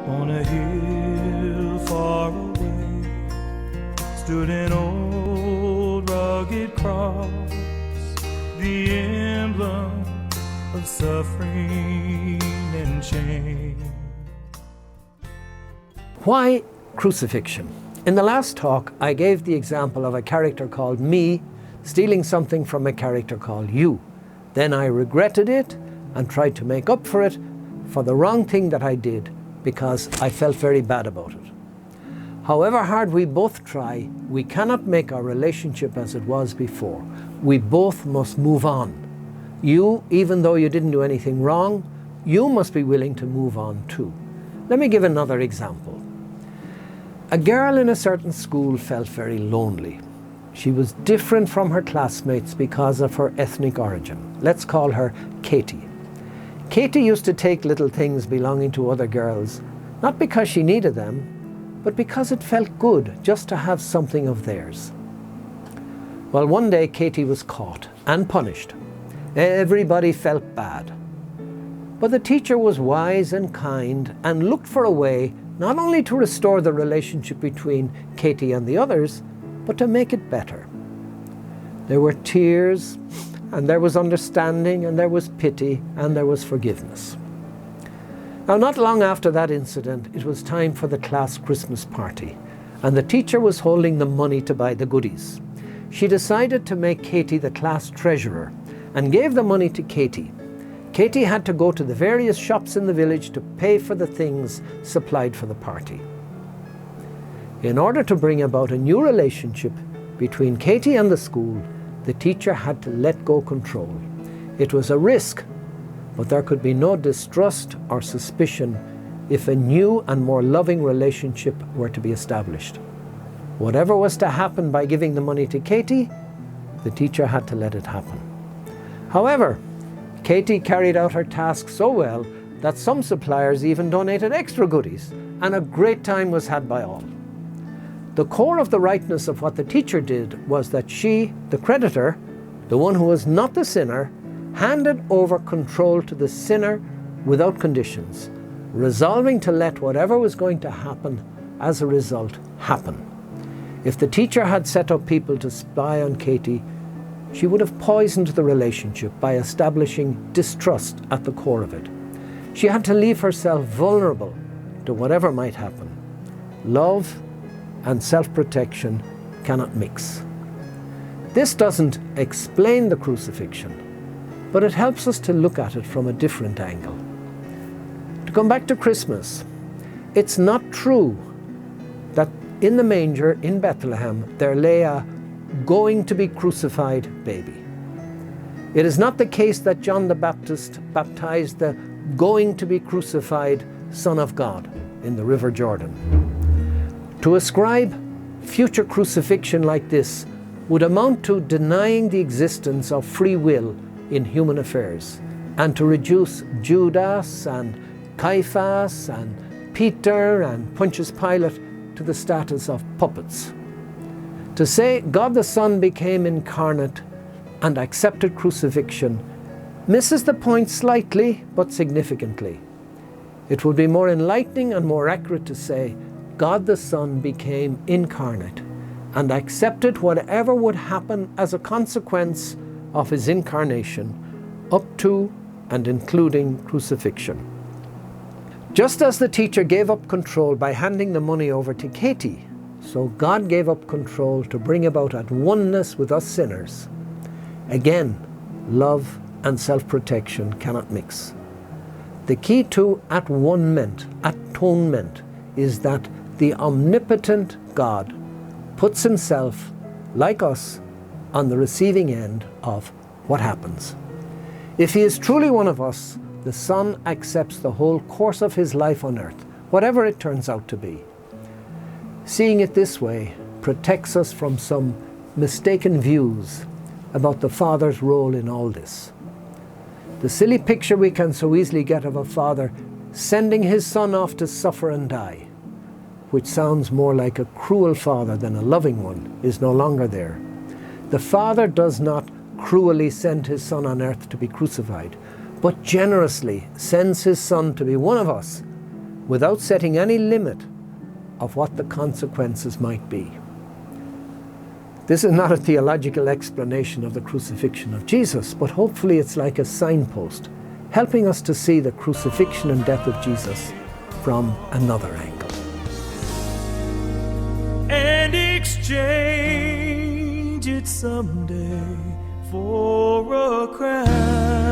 On a hill far away stood an old rugged cross, the emblem of suffering and shame. Why crucifixion? In the last talk, I gave the example of a character called me stealing something from a character called you. Then I regretted it and tried to make up for it for the wrong thing that I did because I felt very bad about it. However hard we both try, we cannot make our relationship as it was before. We both must move on. You, even though you didn't do anything wrong, you must be willing to move on too. Let me give another example. A girl in a certain school felt very lonely. She was different from her classmates because of her ethnic origin. Let's call her Katie. Katie used to take little things belonging to other girls, not because she needed them, but because it felt good just to have something of theirs. Well, one day Katie was caught and punished. Everybody felt bad. But the teacher was wise and kind and looked for a way not only to restore the relationship between Katie and the others, but to make it better. There were tears, and there was understanding, and there was pity, and there was forgiveness. Now, not long after that incident, it was time for the class Christmas party, and the teacher was holding the money to buy the goodies. She decided to make Katie the class treasurer and gave the money to Katie. Katie had to go to the various shops in the village to pay for the things supplied for the party. In order to bring about a new relationship between Katie and the school, the teacher had to let go control. It was a risk, but there could be no distrust or suspicion if a new and more loving relationship were to be established. Whatever was to happen by giving the money to Katie, the teacher had to let it happen. However, Katie carried out her task so well that some suppliers even donated extra goodies, and a great time was had by all. The core of the rightness of what the teacher did was that she, the creditor, the one who was not the sinner, handed over control to the sinner without conditions, resolving to let whatever was going to happen as a result happen. If the teacher had set up people to spy on Katie, she would have poisoned the relationship by establishing distrust at the core of it. She had to leave herself vulnerable to whatever might happen. Love and self-protection cannot mix. This doesn't explain the crucifixion, but it helps us to look at it from a different angle. To come back to Christmas, it's not true that in the manger in Bethlehem there lay a going to be crucified baby. It is not the case that John the Baptist baptized the going to be crucified Son of God in the River Jordan. To ascribe future crucifixion like this would amount to denying the existence of free will in human affairs, and to reduce Judas and Caiaphas and Peter and Pontius Pilate to the status of puppets. To say God the Son became incarnate and accepted crucifixion misses the point slightly but significantly. It would be more enlightening and more accurate to say God the Son became incarnate and accepted whatever would happen as a consequence of his incarnation, up to and including crucifixion. Just as the teacher gave up control by handing the money over to Katie, so God gave up control to bring about at oneness with us sinners. Again, love and self-protection cannot mix. The key to atonement is that the omnipotent God puts himself, like us, on the receiving end of what happens. If he is truly one of us, the Son accepts the whole course of his life on earth, whatever it turns out to be. Seeing it this way protects us from some mistaken views about the Father's role in all this. The silly picture we can so easily get of a father sending his son off to suffer and die, which sounds more like a cruel father than a loving one, is no longer there. The Father does not cruelly send his Son on earth to be crucified, but generously sends his Son to be one of us without setting any limit of what the consequences might be. This is not a theological explanation of the crucifixion of Jesus, but hopefully it's like a signpost, helping us to see the crucifixion and death of Jesus from another angle. And exchange it someday for a crown.